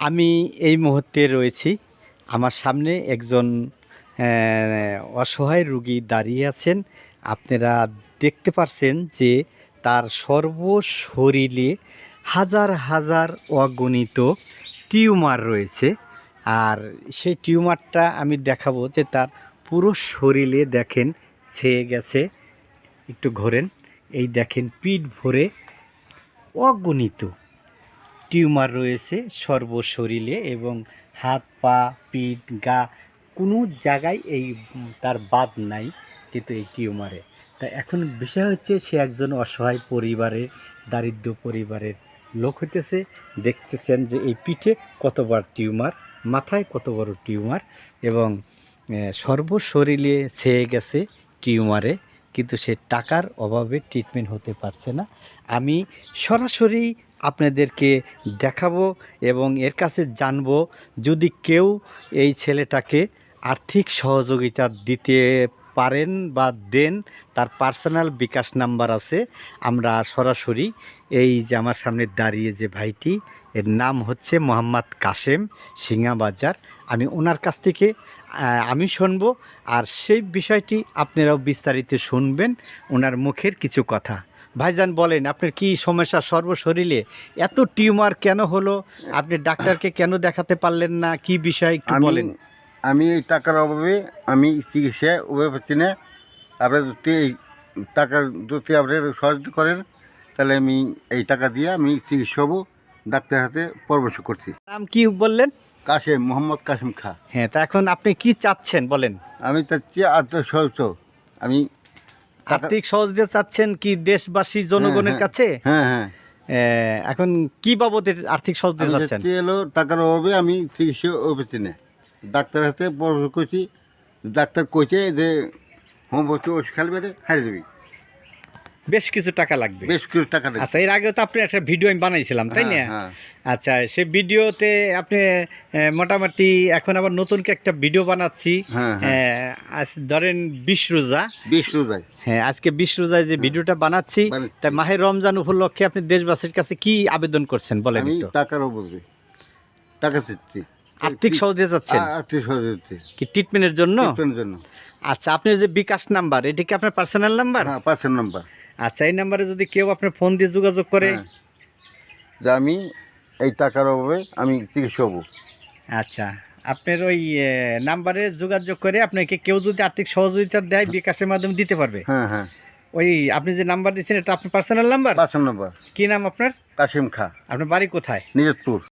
আমি এই মুহূর্তে রয়েছি, আমার সামনে একজন অসহায় রোগী দাঁড়িয়ে আছেন। আপনারা দেখতে পাচ্ছেন যে তার সর্বশরীরে হাজার হাজার অগণিত টিউমার রয়েছে। আর সেই টিউমারটা আমি দেখাবো যে তার পুরো শরীরে দেখেন ছেয়ে গেছে। একটু ঘোরেন, এই দেখেন পিঠ ভরে অগণিত টিউমার রয়েছে সর্বশরীরে, এবং হাত পা পিঠ গা কোনো জায়গায় এই তার বাদ নাই, কিন্তু এই টিউমারে। তা এখন বিষয় হচ্ছে সে একজন অসহায় পরিবারের, দারিদ্র পরিবারের লোক হইতেছে। দেখতেছেন যে এই পিঠে কত বড় টিউমার, মাথায় কত বড় টিউমার, এবং সর্বশরীরে ছেয়ে গেছে টিউমারে, কিন্তু সে টাকার অভাবে ট্রিটমেন্ট হতে পারছে না। আমি সরাসরি আপনাদেরকে দেখাবো এবং এর কাছে জানবো, যদি কেউ এই ছেলেটাকে আর্থিক সহযোগিতা দিতে পারেন বা দেন, তার পার্সোনাল বিকাশ নাম্বার আছে। আমরা সরাসরি এই যে আমার সামনে দাঁড়িয়ে যে ভাইটি, এর নাম হচ্ছে মোহাম্মদ কাশেম, সিঙ্গাবাজার। আমি ওনার কাছ থেকে আমি শুনবো, আর সেই বিষয়টি আপনারাও বিস্তারিত শুনবেন ওনার মুখের কিছু কথা। ভাইজান বলেন, আপনার কি সমস্যা? সর্বশরীরে এত টিউমার কেন হলো? আপনি ডাক্তারকে কেন দেখাতে পারলেন না? কি বিষয় একটু বলেন। আমি এই টাকার অভাবে আমি চিকিৎসা ওভাবে পাচ্ছি না। আপনারা যদি এই টাকার যদি আপনারা সহযোগিতা করেন, তাহলে আমি এই টাকা দিয়ে আমি চিকিৎসা হবো। ডাক্তারের হাতে পরামর্শ করছি। নাম কি বললেন? কাশেম, মোহাম্মদ কাশেম খা। হ্যাঁ, তা এখন আপনি কি চাচ্ছেন বলেন? আমি চাচ্ছি আত্মসহযোগ, আমি আর্থিক সহযোগিতা চাচ্ছেন কি দেশবাসী জনগণের কাছে? হ্যাঁ হ্যাঁ। এখন কি বাবদের আর্থিক সহযোগিতা চাচ্ছেন? এলো টাকার অভাবে আমি চিকিৎসা পাচ্ছি না। ডাক্তারের হাতে পরামর্শ করছি, ডাক্তার কইছে যে হোমিওপ্যাথি ওষুধ খেলবে হারিয়ে যাবি, বেশ কিছু টাকা লাগবে। বেশ কিছু টাকা লাগবে। আচ্ছা, এর আগেও তো আপনি একটা ভিডিও আমি বানাইছিলাম, তাই না? হ্যাঁ। আচ্ছা, সেই ভিডিওতে আপনি মোটামুটি, এখন আবার নতুন একটা ভিডিও বানাচ্ছি। আজ ধরেন 20 রোজা। 20 রোজায়, হ্যাঁ, আজকে 20 রোজায় যে ভিডিওটা বানাচ্ছি, তাই মাহে রমজান উপলক্ষে আপনি দেশবাসীর কাছে কি আবেদন করছেন বলেন? আমি একটু টাকার অভাবে টাকা চাচ্ছি, আর্থিক সহযোগিতা চাচ্ছেন আর্থিক সহযোগিতা কি ট্রিটমেন্টের জন্য? জন্য। আচ্ছা, আপনার যে বিকাশ নাম্বার, এটা কি আপনার পার্সোনাল নাম্বার? হ্যাঁ, পার্সোনাল নাম্বার। আচ্ছা, এই নাম্বারে যদি কেউ আপনার ফোন দিয়ে যোগাযোগ করে, যে আমি এই টাকার অভাবে আমি চিকিৎসা হবো। আচ্ছা, আপনার ওই নাম্বারে যোগাযোগ করে আপনাকে কেউ যদি আর্থিক সহযোগিতা দেয়, বিকাশের মাধ্যমে দিতে পারবে। হ্যাঁ হ্যাঁ। ওই আপনি যে নাম্বার দিচ্ছেন, এটা আপনার পার্সোনাল নাম্বার? Personal number. কি নাম আপনার? কাশেম খা। আপনার বাড়ি কোথায়? নিয়তপুর।